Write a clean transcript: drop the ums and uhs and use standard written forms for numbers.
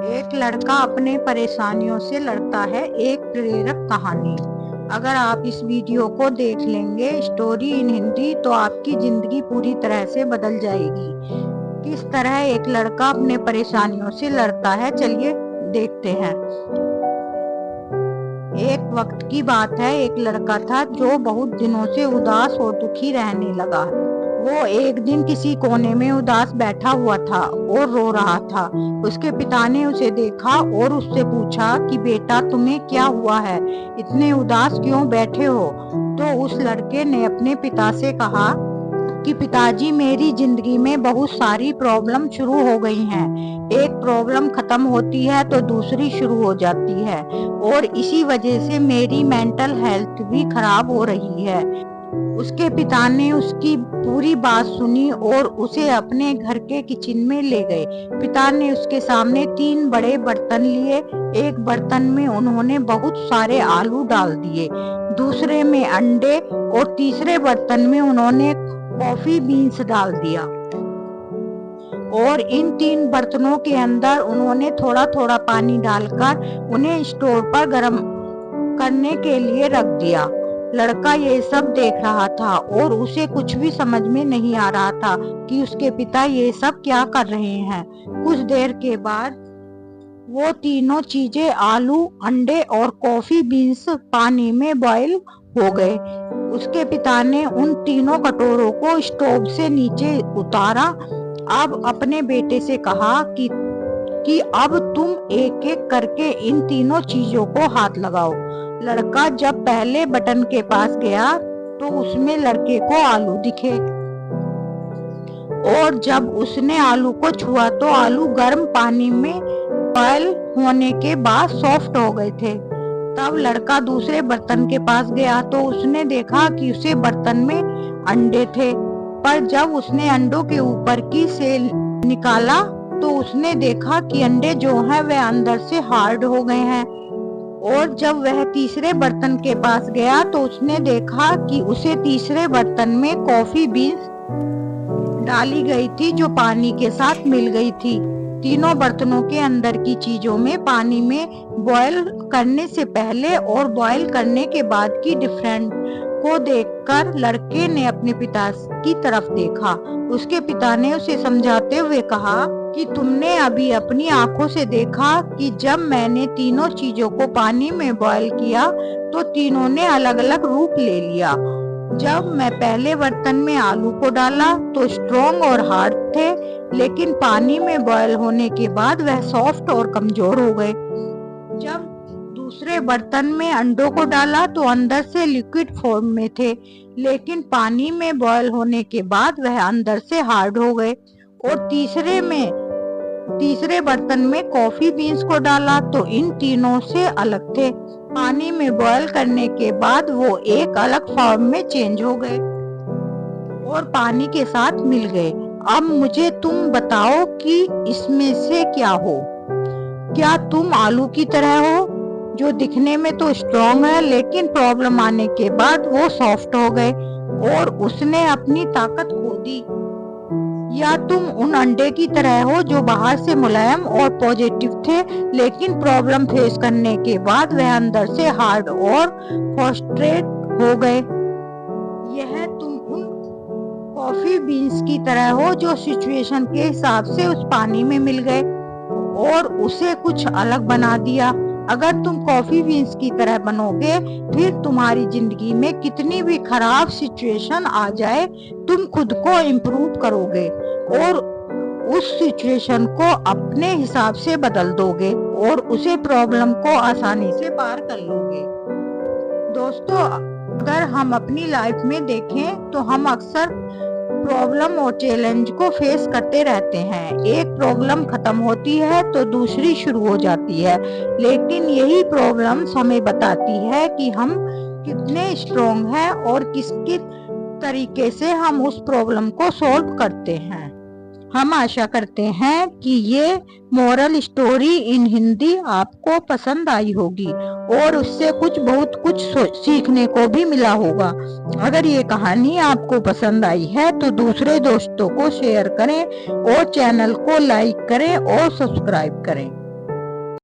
एक लड़का अपने परेशानियों से लड़ता है, एक प्रेरक कहानी। अगर आप इस वीडियो को देख लेंगे स्टोरी इन हिंदी तो आपकी जिंदगी पूरी तरह से बदल जाएगी। किस तरह एक लड़का अपने परेशानियों से लड़ता है, चलिए देखते हैं। एक वक्त की बात है, एक लड़का था जो बहुत दिनों से उदास और दुखी रहने लगा। वो एक दिन किसी कोने में उदास बैठा हुआ था और रो रहा था। उसके पिता ने उसे देखा और उससे पूछा कि बेटा, तुम्हें क्या हुआ है, इतने उदास क्यों बैठे हो। तो उस लड़के ने अपने पिता से कहा कि पिताजी, मेरी जिंदगी में बहुत सारी प्रॉब्लम शुरू हो गई हैं। एक प्रॉब्लम खत्म होती है तो दूसरी शुरू हो जाती है और इसी वजह से मेरी मेंटल हेल्थ भी खराब हो रही है। उसके पिता ने उसकी पूरी बात सुनी और उसे अपने घर के किचन में ले गए। पिता ने उसके सामने 3 बड़े बर्तन लिए। एक बर्तन में उन्होंने बहुत सारे आलू डाल दिए, दूसरे में अंडे और तीसरे बर्तन में उन्होंने कॉफी बीन्स डाल दिया। और इन 3 बर्तनों के अंदर उन्होंने थोड़ा थोड़ा पानी डालकर उन्हें स्टोव पर गर्म करने के लिए रख दिया। लड़का ये सब देख रहा था और उसे कुछ भी समझ में नहीं आ रहा था कि उसके पिता ये सब क्या कर रहे हैं। कुछ देर के बाद वो तीनों चीजें, आलू, अंडे और कॉफी बीन्स, पानी में बॉईल हो गए। उसके पिता ने उन तीनों कटोरों को स्टोव से नीचे उतारा। अब अपने बेटे से कहा कि अब तुम एक एक करके इन तीनों चीजों को हाथ लगाओ। लड़का जब पहले बटन के पास गया तो उसमें लड़के को आलू दिखे और जब उसने आलू को छुआ तो आलू गर्म पानी में बॉयल होने के बाद सॉफ्ट हो गए थे। तब लड़का दूसरे बर्तन के पास गया तो उसने देखा कि उसे बर्तन में अंडे थे, पर जब उसने अंडों के ऊपर की सेल निकाला तो उसने देखा कि अंडे जो हैं वे अंदर से हार्ड हो गए हैं। और जब वह तीसरे बर्तन के पास गया तो उसने देखा कि उसे तीसरे बर्तन में कॉफी बीन्स डाली गई थी जो पानी के साथ मिल गई थी। तीनों बर्तनों के अंदर की चीजों में पानी में बॉयल करने से पहले और बॉयल करने के बाद की डिफरेंस को देखकर लड़के ने अपने पिता की तरफ देखा। उसके पिता ने उसे समझाते हुए कहा कि तुमने अभी अपनी आंखों से देखा कि जब मैंने तीनों चीजों को पानी में बॉयल किया तो तीनों ने अलग अलग रूप ले लिया। जब मैं पहले बर्तन में आलू को डाला तो स्ट्रॉन्ग और हार्ड थे, लेकिन पानी में बॉयल होने के बाद वह सॉफ्ट और कमजोर हो गए। जब दूसरे बर्तन में अंडों को डाला तो अंदर से लिक्विड फॉर्म में थे, लेकिन पानी में बॉयल होने के बाद वह अंदर से हार्ड हो गए। और तीसरे बर्तन में कॉफी बीन्स को डाला तो इन तीनों से अलग थे। पानी में बॉयल करने के बाद वो एक अलग फॉर्म में चेंज हो गए और पानी के साथ मिल गए। अब मुझे तुम बताओ कि इसमें से क्या हो। क्या तुम आलू की तरह हो जो दिखने में तो स्ट्रॉन्ग है, लेकिन प्रॉब्लम आने के बाद वो सॉफ्ट हो गए और उसने अपनी ताकत खो दी? या तुम उन अंडे की तरह हो जो बाहर से मुलायम और पॉजिटिव थे, लेकिन प्रॉब्लम फेस करने के बाद वह अंदर से हार्ड और फ्रस्ट्रेट हो गए? यह तुम उन कॉफी बीन्स की तरह हो जो सिचुएशन के हिसाब से उस पानी में मिल गए और उसे कुछ अलग बना दिया। अगर तुम कॉफी बीन्स की तरह बनोगे, फिर तुम्हारी जिंदगी में कितनी भी खराब सिचुएशन आ जाए, तुम खुद को इम्प्रूव करोगे और उस सिचुएशन को अपने हिसाब से बदल दोगे और उसे प्रॉब्लम को आसानी से पार कर लोगे। दोस्तों, अगर हम अपनी लाइफ में देखें तो हम अक्सर प्रॉब्लम और चैलेंज को फेस करते रहते हैं। एक प्रॉब्लम खत्म होती है तो दूसरी शुरू हो जाती है, लेकिन यही प्रॉब्लम्स हमें बताती है कि हम कितने स्ट्रॉन्ग हैं और किस तरीके से हम उस प्रॉब्लम को सॉल्व करते हैं। हम आशा करते हैं कि ये मोरल स्टोरी इन हिंदी आपको पसंद आई होगी और उससे बहुत कुछ सीखने को भी मिला होगा। अगर ये कहानी आपको पसंद आई है तो दूसरे दोस्तों को शेयर करें और चैनल को लाइक करें और सब्सक्राइब करें।